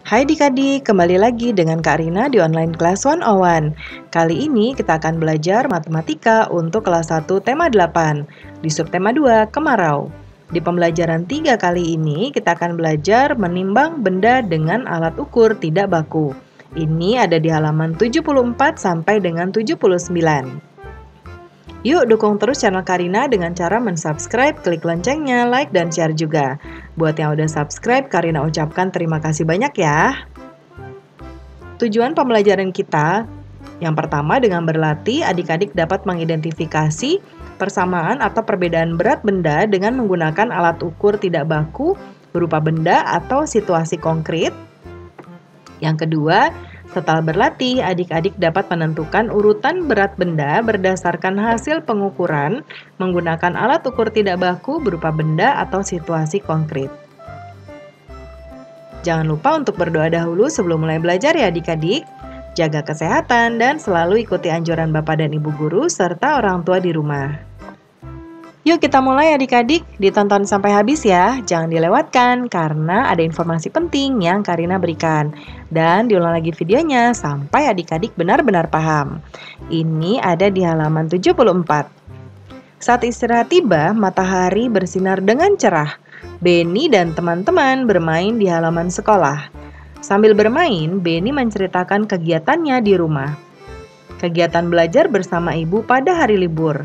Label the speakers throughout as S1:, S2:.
S1: Hai adik-adik, kembali lagi dengan Kak Rina di online class 101. Kali ini kita akan belajar matematika untuk kelas 1 tema 8 di subtema 2 kemarau. Di pembelajaran 3 kali ini kita akan belajar menimbang benda dengan alat ukur tidak baku. Ini ada di halaman 74 sampai dengan 79. Yuk dukung terus channel Karina dengan cara mensubscribe, klik loncengnya, like, dan share juga. Buat yang udah subscribe, Karina ucapkan terima kasih banyak ya. Tujuan pembelajaran kita, yang pertama dengan berlatih, adik-adik dapat mengidentifikasi persamaan atau perbedaan berat benda dengan menggunakan alat ukur tidak baku berupa benda atau situasi konkret. Yang kedua, setelah berlatih, adik-adik dapat menentukan urutan berat benda berdasarkan hasil pengukuran menggunakan alat ukur tidak baku berupa benda atau situasi konkret. Jangan lupa untuk berdoa dahulu sebelum mulai belajar ya adik-adik. Jaga kesehatan dan selalu ikuti anjuran Bapak dan Ibu guru serta orang tua di rumah. Yuk kita mulai adik-adik, ditonton sampai habis ya, jangan dilewatkan karena ada informasi penting yang Karina berikan. Dan diulang lagi videonya sampai adik-adik benar-benar paham. Ini ada di halaman 74. Saat istirahat tiba, matahari bersinar dengan cerah. Benny dan teman-teman bermain di halaman sekolah. Sambil bermain, Benny menceritakan kegiatannya di rumah. Kegiatan belajar bersama ibu pada hari libur.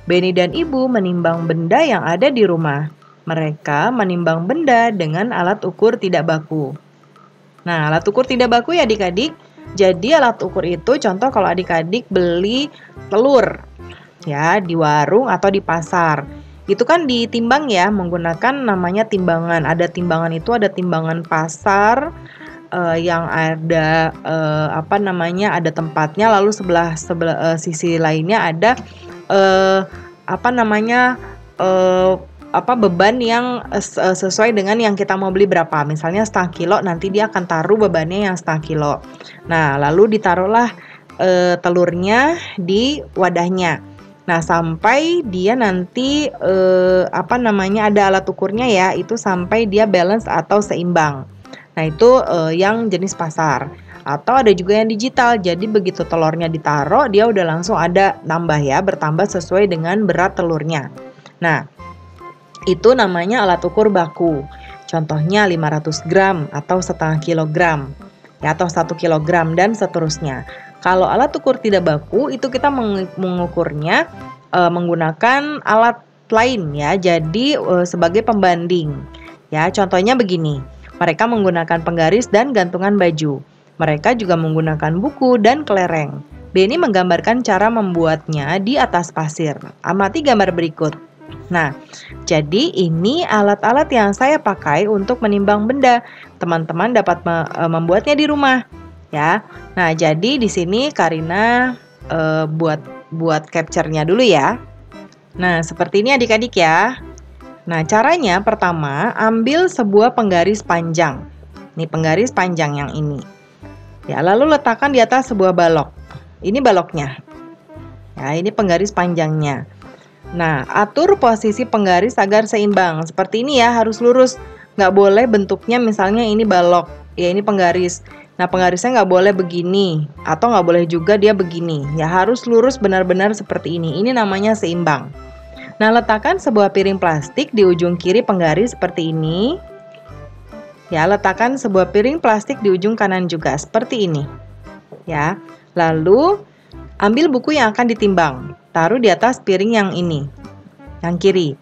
S1: Benny dan ibu menimbang benda yang ada di rumah. Mereka menimbang benda dengan alat ukur tidak baku. Nah, alat ukur tidak baku ya adik-adik. Jadi alat ukur itu contoh kalau adik-adik beli telur ya di warung atau di pasar. Itu kan ditimbang ya menggunakan namanya timbangan. Ada timbangan itu ada timbangan pasar yang ada ada tempatnya, lalu sebelah sisi lainnya ada beban yang sesuai dengan yang kita mau beli berapa. Misalnya setengah kilo, nanti dia akan taruh bebannya yang setengah kilo. Nah, lalu ditaruhlah telurnya di wadahnya. Nah, sampai dia nanti ada alat ukurnya ya, itu sampai dia balance atau seimbang. Nah, itu yang jenis pasar. Atau ada juga yang digital, jadi begitu telurnya ditaruh, dia udah langsung ada nambah ya, bertambah sesuai dengan berat telurnya. Nah, itu namanya alat ukur baku. Contohnya 500 gram atau setengah kilogram, ya, atau 1 kilogram dan seterusnya. Kalau alat ukur tidak baku, itu kita mengukurnya menggunakan alat lain ya, jadi sebagai pembanding. Ya, contohnya begini, mereka menggunakan penggaris dan gantungan baju. Mereka juga menggunakan buku dan kelereng. Benny menggambarkan cara membuatnya di atas pasir. Amati gambar berikut. Nah, jadi ini alat-alat yang saya pakai untuk menimbang benda. Teman-teman dapat membuatnya di rumah, ya. Nah, jadi di sini Karina buat capture-nya dulu ya. Nah, seperti ini adik-adik ya. Nah, caranya pertama, ambil sebuah penggaris panjang. Ini penggaris panjang yang ini. Ya, lalu letakkan di atas sebuah balok. Ini baloknya. Ya, ini penggaris panjangnya. Nah, atur posisi penggaris agar seimbang. Seperti ini ya, harus lurus. Nggak boleh bentuknya misalnya ini balok. Ya, ini penggaris. Nah, penggarisnya nggak boleh begini. Atau nggak boleh juga dia begini. Ya, harus lurus benar-benar seperti ini. Ini namanya seimbang. Nah, letakkan sebuah piring plastik di ujung kiri penggaris seperti ini. Ya, letakkan sebuah piring plastik di ujung kanan juga seperti ini. Ya. Lalu ambil buku yang akan ditimbang, taruh di atas piring yang ini, yang kiri.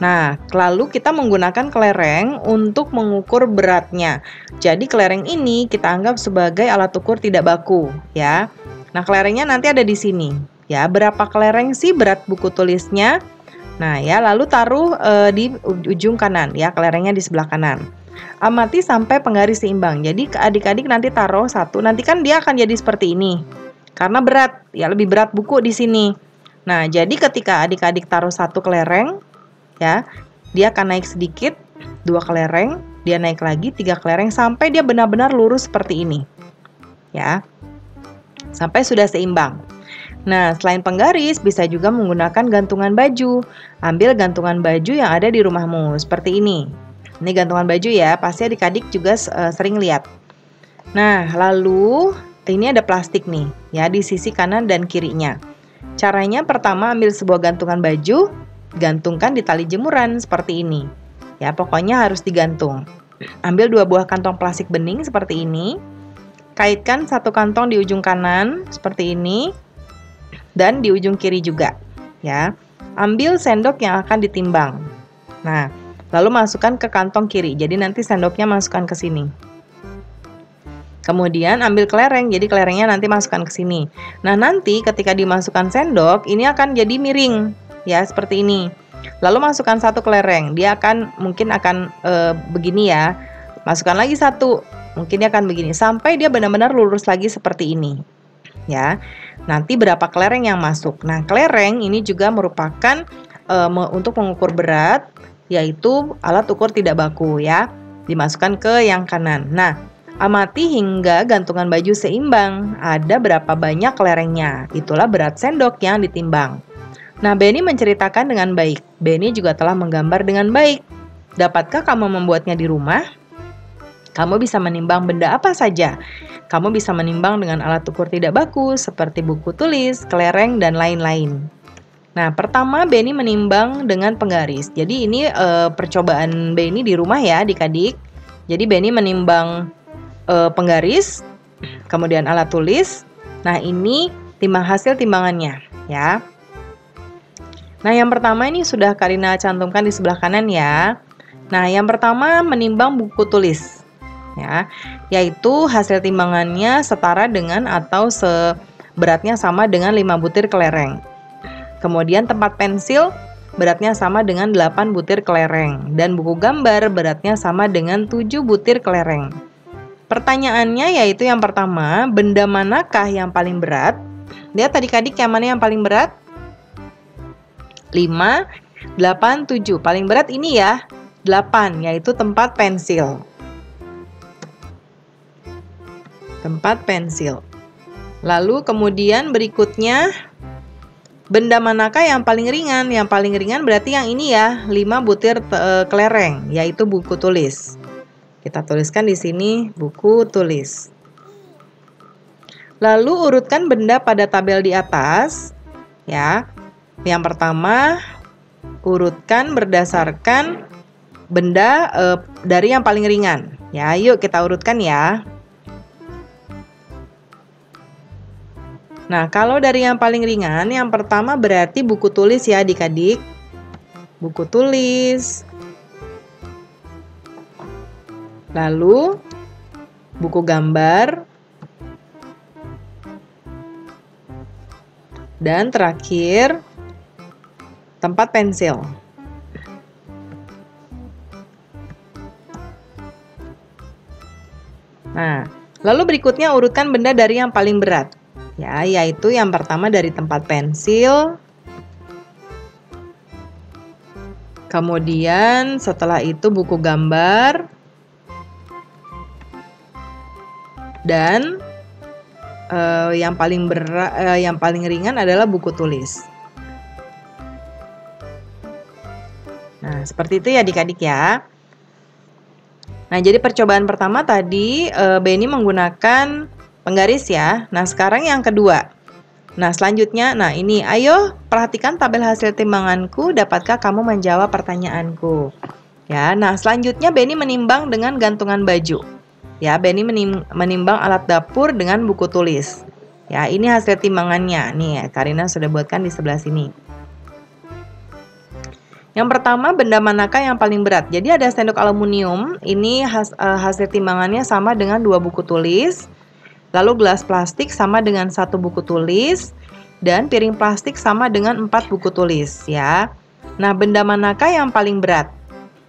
S1: Nah, lalu kita menggunakan kelereng untuk mengukur beratnya. Jadi kelereng ini kita anggap sebagai alat ukur tidak baku, ya. Nah, kelerengnya nanti ada di sini. Ya, berapa kelereng sih berat buku tulisnya? Nah, ya, lalu taruh di ujung kanan, ya, kelerengnya di sebelah kanan. Amati sampai penggaris seimbang. Jadi adik-adik nanti taruh satu, nanti kan dia akan jadi seperti ini. Karena berat, ya lebih berat buku di sini. Nah, jadi ketika adik-adik taruh satu kelereng, ya, dia akan naik sedikit, 2 kelereng, dia naik lagi 3 kelereng sampai dia benar-benar lurus seperti ini. Ya. Sampai sudah seimbang. Nah, selain penggaris, bisa juga menggunakan gantungan baju. Ambil gantungan baju yang ada di rumahmu, seperti ini. Ini gantungan baju ya, pasti adik-adik juga sering lihat. Nah, lalu ini ada plastik nih, ya, di sisi kanan dan kirinya. Caranya pertama ambil sebuah gantungan baju, gantungkan di tali jemuran seperti ini. Ya, pokoknya harus digantung. Ambil 2 buah kantong plastik bening seperti ini. Kaitkan satu kantong di ujung kanan seperti ini dan di ujung kiri juga, ya. Ambil sendok yang akan ditimbang. Nah, lalu masukkan ke kantong kiri. Jadi nanti sendoknya masukkan ke sini. Kemudian ambil kelereng, jadi kelerengnya nanti masukkan ke sini. Nah, nanti ketika dimasukkan sendok, ini akan jadi miring, ya, seperti ini. Lalu masukkan satu kelereng, dia mungkin akan begini ya. Masukkan lagi satu, mungkin dia akan begini, sampai dia benar-benar lurus lagi seperti ini, ya. Nanti berapa kelereng yang masuk. Nah, kelereng ini juga merupakan untuk mengukur berat, yaitu alat ukur tidak baku, ya. Dimasukkan ke yang kanan. Nah, amati hingga gantungan baju seimbang. Ada berapa banyak kelerengnya. Itulah berat sendok yang ditimbang. Nah, Benny menceritakan dengan baik. Benny juga telah menggambar dengan baik. Dapatkah kamu membuatnya di rumah? Kamu bisa menimbang benda apa saja. Kamu bisa menimbang dengan alat ukur tidak baku seperti buku tulis, kelereng, dan lain-lain. Nah, pertama Benny menimbang dengan penggaris. Jadi ini percobaan Benny di rumah ya, adik-adik. Jadi Benny menimbang penggaris, kemudian alat tulis. Nah, ini hasil timbangannya ya. Nah, yang pertama ini sudah Karina cantumkan di sebelah kanan ya. Nah, yang pertama menimbang buku tulis ya, yaitu hasil timbangannya setara dengan atau beratnya sama dengan 5 butir kelereng. Kemudian tempat pensil beratnya sama dengan 8 butir kelereng dan buku gambar beratnya sama dengan 7 butir kelereng. Pertanyaannya yaitu yang pertama, benda manakah yang paling berat? Lihat adik-adik, yang mana yang paling berat? 5, 8, 7. Paling berat ini ya, 8, yaitu tempat pensil. Tempat pensil. Lalu kemudian berikutnya, benda manakah yang paling ringan? Yang paling ringan berarti yang ini ya, 5 butir kelereng, yaitu buku tulis. Kita tuliskan di sini buku tulis. Lalu urutkan benda pada tabel di atas, ya. Yang pertama, urutkan berdasarkan benda dari yang paling ringan. Ya, yuk kita urutkan ya. Nah, kalau dari yang paling ringan, yang pertama berarti buku tulis ya adik-adik. Buku tulis. Lalu, buku gambar. Dan terakhir, tempat pensil. Nah, lalu berikutnya urutkan benda dari yang paling berat. Ya, yaitu yang pertama dari tempat pensil. Kemudian setelah itu buku gambar. Dan yang paling ringan adalah buku tulis. Nah, seperti itu ya adik-adik ya. Nah, jadi percobaan pertama tadi Benny menggunakan penggaris ya. Nah, sekarang yang kedua. Nah, selanjutnya, nah ini, ayo perhatikan tabel hasil timbanganku, dapatkah kamu menjawab pertanyaanku? Ya, nah selanjutnya Benny menimbang dengan gantungan baju. Ya, Benny menimbang alat dapur dengan buku tulis. Ya, ini hasil timbangannya. Nih, Karina sudah buatkan di sebelah sini. Yang pertama, benda manakah yang paling berat? Jadi ada sendok aluminium, ini hasil timbangannya sama dengan 2 buku tulis. Lalu gelas plastik sama dengan 1 buku tulis. Dan piring plastik sama dengan 4 buku tulis ya. Nah, benda manakah yang paling berat?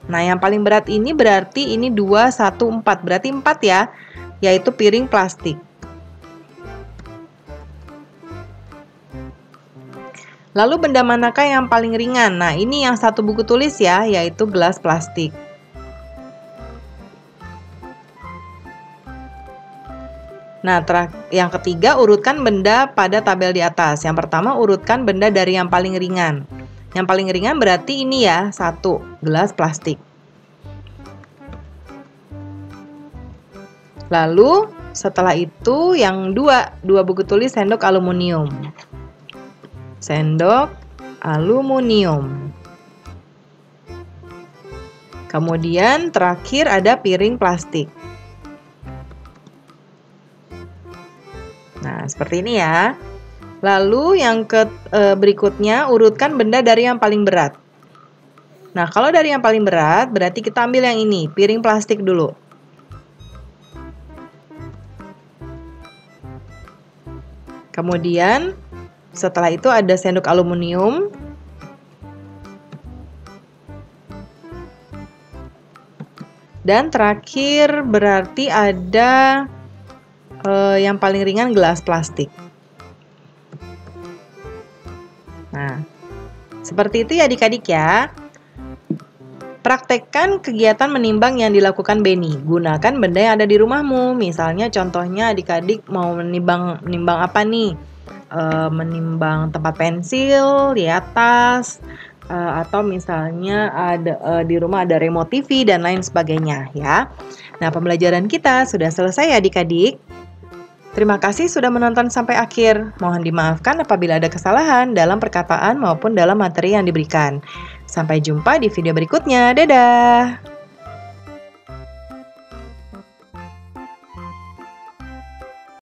S1: Nah, yang paling berat ini berarti ini 2, 1, 4. Berarti 4 ya, yaitu piring plastik. Lalu benda manakah yang paling ringan? Nah, ini yang 1 buku tulis ya, yaitu gelas plastik. Nah, yang ketiga, urutkan benda pada tabel di atas. Yang pertama, urutkan benda dari yang paling ringan. Yang paling ringan berarti ini ya, 1, gelas plastik. Lalu, Setelah itu yang dua buku tulis sendok aluminium. Sendok aluminium. Kemudian terakhir ada piring plastik. Nah, seperti ini ya. Lalu yang berikutnya urutkan benda dari yang paling berat. Nah, kalau dari yang paling berat berarti kita ambil yang ini, piring plastik dulu. Kemudian setelah itu ada sendok aluminium. Dan terakhir berarti ada yang paling ringan gelas plastik. Nah, seperti itu ya adik-adik ya. Praktekkan kegiatan menimbang yang dilakukan Beni. Gunakan benda yang ada di rumahmu. Misalnya contohnya adik-adik mau menimbang apa nih? Menimbang tempat pensil di atas, atau misalnya ada di rumah ada remote TV dan lain sebagainya ya. Nah, pembelajaran kita sudah selesai ya adik-adik. Terima kasih sudah menonton sampai akhir. Mohon dimaafkan apabila ada kesalahan dalam perkataan maupun dalam materi yang diberikan. Sampai jumpa di video berikutnya. Dadah!